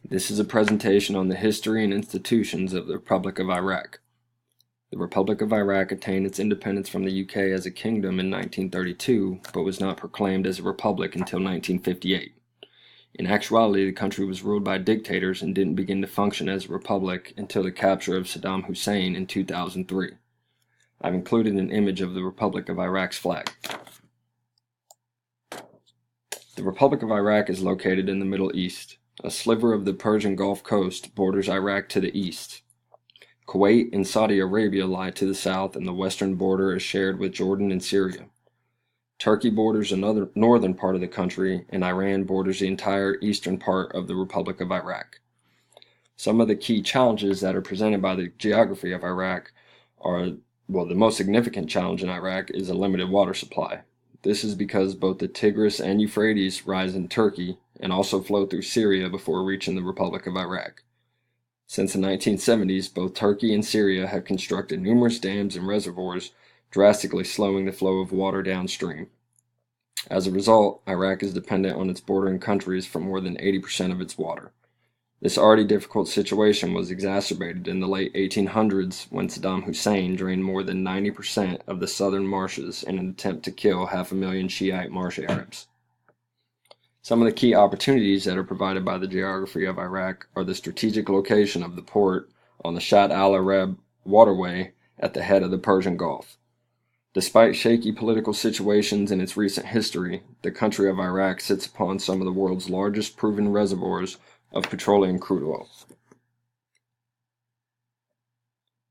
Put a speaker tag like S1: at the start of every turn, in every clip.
S1: This is a presentation on the history and institutions of the Republic of Iraq. The Republic of Iraq attained its independence from the UK as a kingdom in 1932, but was not proclaimed as a republic until 1958. In actuality, the country was ruled by dictators and didn't begin to function as a republic until the capture of Saddam Hussein in 2003. I've included an image of the Republic of Iraq's flag. The Republic of Iraq is located in the Middle East. A sliver of the Persian Gulf coast borders Iraq to the east. Kuwait and Saudi Arabia lie to the south, and the western border is shared with Jordan and Syria. Turkey borders another northern part of the country, and Iran borders the entire eastern part of the Republic of Iraq. Some of the key challenges that are presented by the geography of Iraq are, the most significant challenge in Iraq is a limited water supply. This is because both the Tigris and Euphrates rise in Turkey and also flow through Syria before reaching the Republic of Iraq. Since the 1970s, both Turkey and Syria have constructed numerous dams and reservoirs, drastically slowing the flow of water downstream. As a result, Iraq is dependent on its bordering countries for more than 80% of its water. This already difficult situation was exacerbated in the late 1800s when Saddam Hussein drained more than 90% of the southern marshes in an attempt to kill 500,000 Shiite marsh Arabs. Some of the key opportunities that are provided by the geography of Iraq are the strategic location of the port on the Shatt al-Arab waterway at the head of the Persian Gulf. Despite shaky political situations in its recent history, the country of Iraq sits upon some of the world's largest proven reservoirs of petroleum crude oil.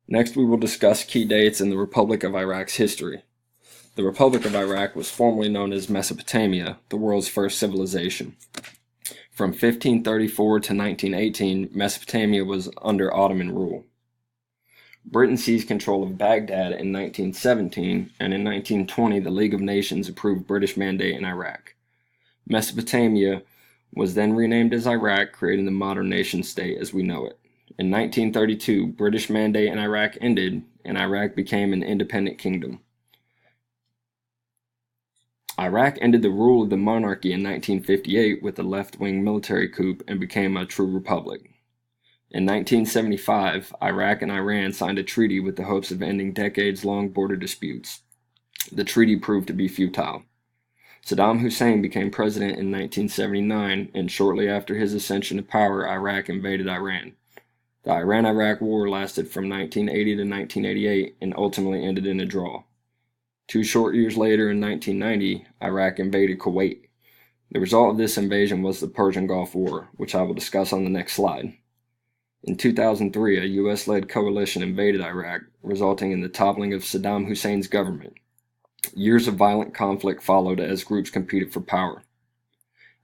S1: Next, we will discuss key dates in the Republic of Iraq's history. The Republic of Iraq was formerly known as Mesopotamia, the world's first civilization. From 1534 to 1918, Mesopotamia was under Ottoman rule. Britain seized control of Baghdad in 1917, and in 1920 the League of Nations approved British mandate in Iraq. Mesopotamia was then renamed as Iraq, creating the modern nation-state as we know it. In 1932, British mandate in Iraq ended, and Iraq became an independent kingdom. Iraq ended the rule of the monarchy in 1958 with a left-wing military coup and became a true republic. In 1975, Iraq and Iran signed a treaty with the hopes of ending decades-long border disputes. The treaty proved to be futile. Saddam Hussein became president in 1979, and shortly after his ascension to power, Iraq invaded Iran. The Iran-Iraq War lasted from 1980 to 1988 and ultimately ended in a draw. 2 short years later, in 1990, Iraq invaded Kuwait. The result of this invasion was the Persian Gulf War, which I will discuss on the next slide. In 2003, a U.S.-led coalition invaded Iraq, resulting in the toppling of Saddam Hussein's government. Years of violent conflict followed as groups competed for power.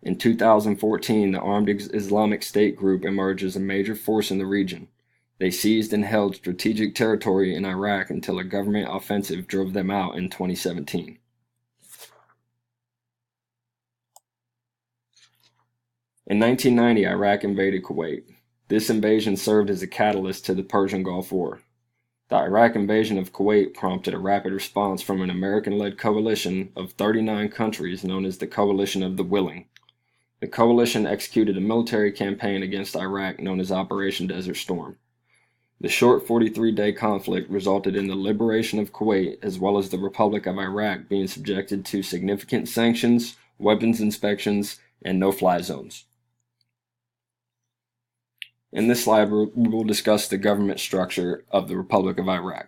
S1: In 2014, the Armed Islamic State group emerged as a major force in the region. They seized and held strategic territory in Iraq until a government offensive drove them out in 2017. In 1990, Iraq invaded Kuwait. This invasion served as a catalyst to the Persian Gulf War. The Iraq invasion of Kuwait prompted a rapid response from an American-led coalition of 39 countries known as the Coalition of the Willing. The coalition executed a military campaign against Iraq known as Operation Desert Storm. The short 43-day conflict resulted in the liberation of Kuwait as well as the Republic of Iraq being subjected to significant sanctions, weapons inspections, and no-fly zones. In this slide, we will discuss the government structure of the Republic of Iraq.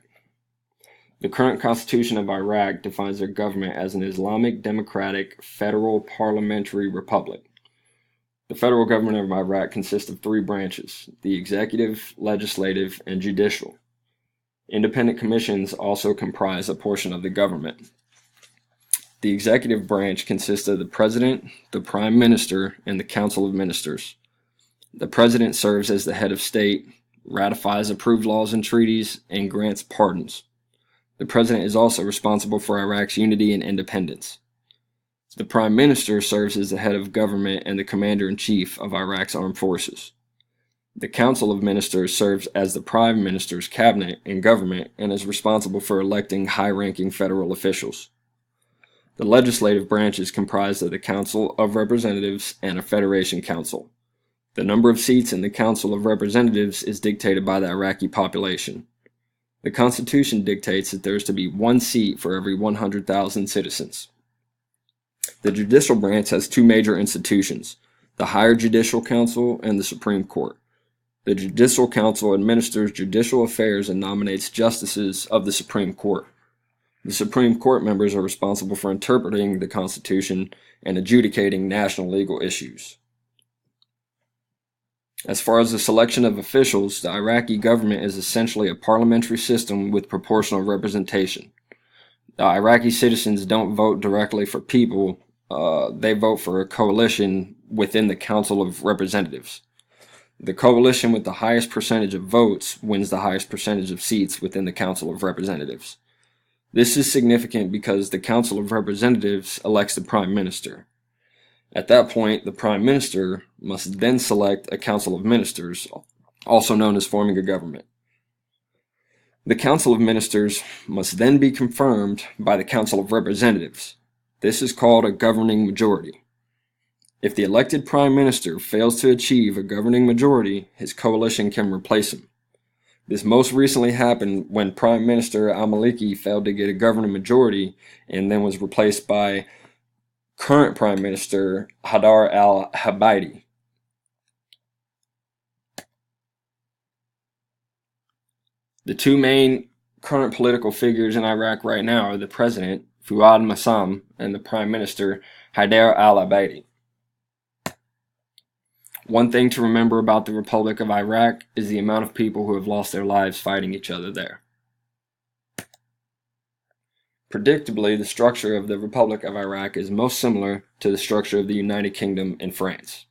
S1: The current Constitution of Iraq defines their government as an Islamic Democratic Federal Parliamentary Republic. The federal government of Iraq consists of 3 branches: the executive, legislative, and judicial. Independent commissions also comprise a portion of the government. The executive branch consists of the President, the Prime Minister, and the Council of Ministers. The President serves as the head of state, ratifies approved laws and treaties, and grants pardons. The President is also responsible for Iraq's unity and independence. The Prime Minister serves as the head of government and the Commander-in-Chief of Iraq's armed forces. The Council of Ministers serves as the Prime Minister's cabinet and government and is responsible for electing high-ranking federal officials. The legislative branch is comprised of the Council of Representatives and a Federation Council. The number of seats in the Council of Representatives is dictated by the Iraqi population. The Constitution dictates that there is to be 1 seat for every 100,000 citizens. The judicial branch has 2 major institutions, the Higher Judicial Council and the Supreme Court. The Judicial Council administers judicial affairs and nominates justices of the Supreme Court. The Supreme Court members are responsible for interpreting the Constitution and adjudicating national legal issues. As far as the selection of officials, the Iraqi government is essentially a parliamentary system with proportional representation. The Iraqi citizens don't vote directly for people, they vote for a coalition within the Council of Representatives. The coalition with the highest percentage of votes wins the highest percentage of seats within the Council of Representatives. This is significant because the Council of Representatives elects the Prime Minister. At that point, the Prime Minister must then select a Council of Ministers, also known as forming a government. The Council of Ministers must then be confirmed by the Council of Representatives. This is called a governing majority. If the elected Prime Minister fails to achieve a governing majority, his coalition can replace him. This most recently happened when Prime Minister al-Maliki failed to get a governing majority and then was replaced by current Prime Minister Haidar al-Abadi. The 2 main current political figures in Iraq right now are the President, Fuad Massam, and the Prime Minister, Haidar al-Abadi. One thing to remember about the Republic of Iraq is the amount of people who have lost their lives fighting each other there. Predictably, the structure of the Republic of Iraq is most similar to the structure of the United Kingdom and France.